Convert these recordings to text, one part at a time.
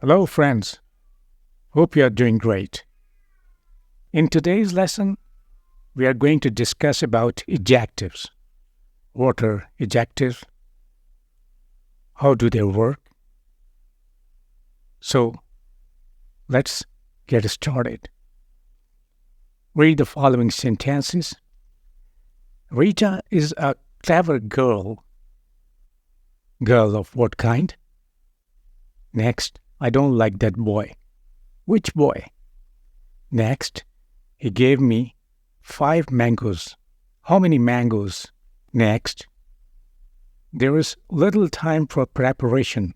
Hello, friends. Hope you are doing great. In today's lesson, we are going to discuss about adjectives. What are adjectives? How do they work? So, let's get started. Read the following sentences. Rita is a clever girl. Girl of what kind? Next, I don't like that boy. Which boy? Next, he gave me 5 mangoes. How many mangoes? Next, there is little time for preparation.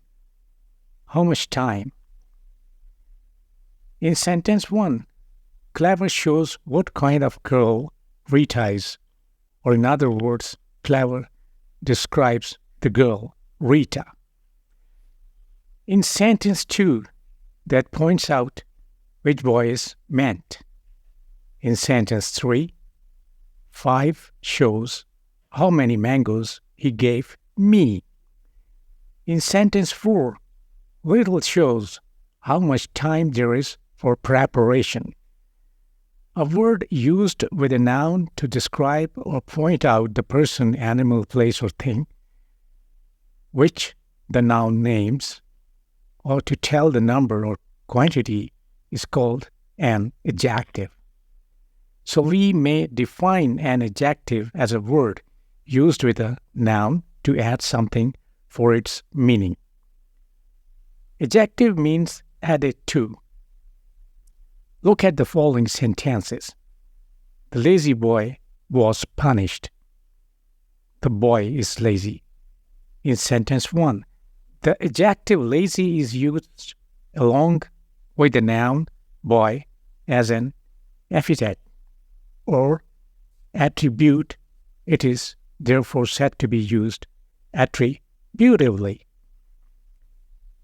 How much time? In sentence 1, clever shows what kind of girl Rita is, or in other words, clever describes the girl, Rita. In sentence 2, that points out which boy is meant. In sentence 3, 5 shows how many mangoes he gave me. In sentence 4, little shows how much time there is for preparation. A word used with a noun to describe or point out the person, animal, place, or thing, which the noun names, or to tell the number or quantity is called an adjective. So we may define an adjective as a word used with a noun to add something for its meaning. Adjective means added to. Look at the following sentences. The lazy boy was punished. The boy is lazy. In sentence 1, the adjective lazy is used along with the noun boy as an epithet or attribute. It is therefore said to be used attributively.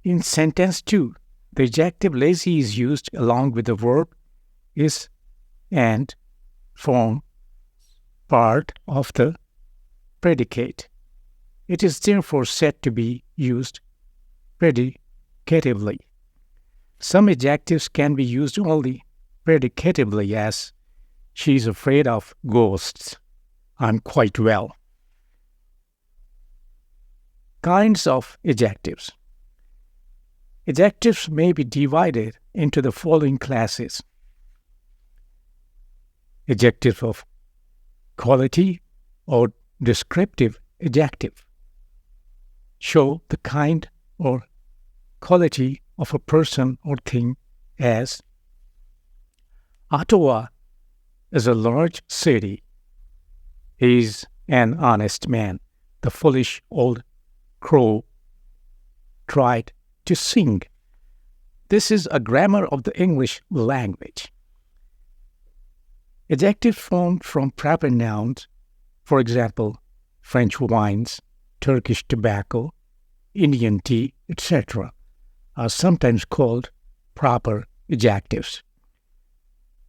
In sentence 2, the adjective lazy is used along with the verb is and form part of the predicate. It is therefore said to be used predicatively. Some adjectives can be used only predicatively, as she is afraid of ghosts. I'm quite well. Kinds of adjectives. Adjectives may be divided into the following classes. Adjective of quality or descriptive adjective. Show the kind or quality of a person or thing, as Ottawa is a large city. He is an honest man. The foolish old crow tried to sing. This is a grammar of the English language. Adjectives formed from proper nouns, for example, French wines, Turkish tobacco, Indian tea, etc., are sometimes called proper adjectives.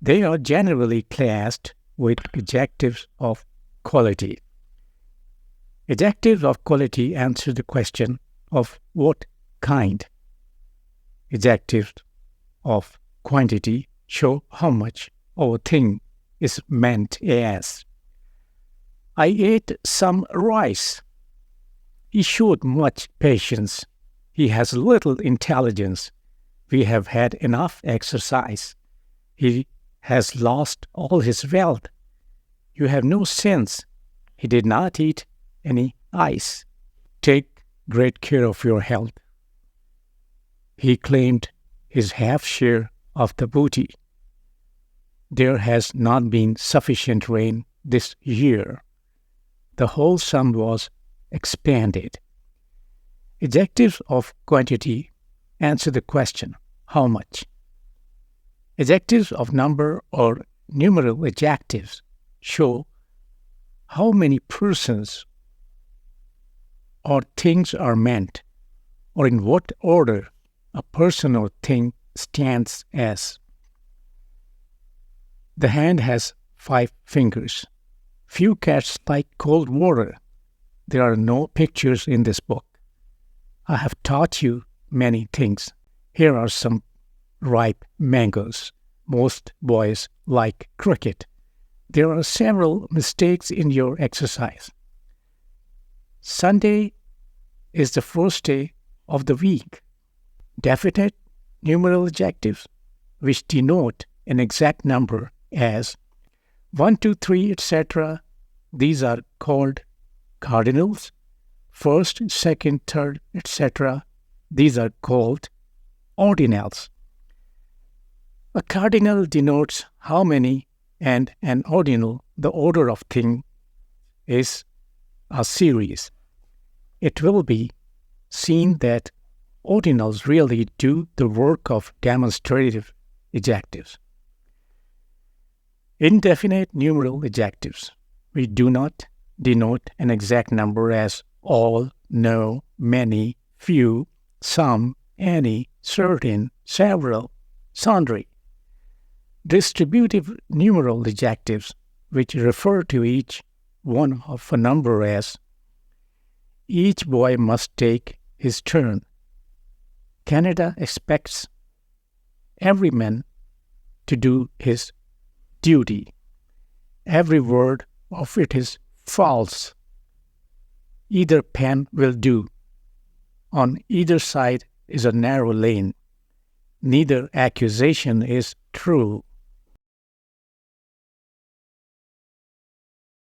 They are generally classed with adjectives of quality. Adjectives of quality answer the question of what kind. Adjectives of quantity show how much a thing is meant as. I ate some rice. He showed much patience. He has little intelligence. We have had enough exercise. He has lost all his wealth. You have no sense. He did not eat any ice. Take great care of your health. He claimed his half share of the booty. There has not been sufficient rain this year. The whole sum was expended. Adjectives of quantity answer the question, how much? Adjectives of number or numeral adjectives show how many persons or things are meant, or in what order a person or thing stands as. The hand has 5 fingers. Few cats like cold water. There are no pictures in this book. I have taught you many things. Here are some ripe mangoes. Most boys like cricket. There are several mistakes in your exercise. Sunday is the first day of the week. Definite numeral adjectives, which denote an exact number as 1, 2, 3, etc. These are called cardinals. First, second, third, etc. These are called ordinals. A cardinal denotes how many, and an ordinal, the order of thing, is a series. It will be seen that ordinals really do the work of demonstrative adjectives. Indefinite numeral adjectives, which do not denote an exact number as all, no, many, few, some, any, certain, several, sundry. Distributive numeral adjectives, which refer to each one of a number as each boy must take his turn. Canada expects every man to do his duty. Every word of it is false. Either pen will do. On either side is a narrow lane. Neither accusation is true.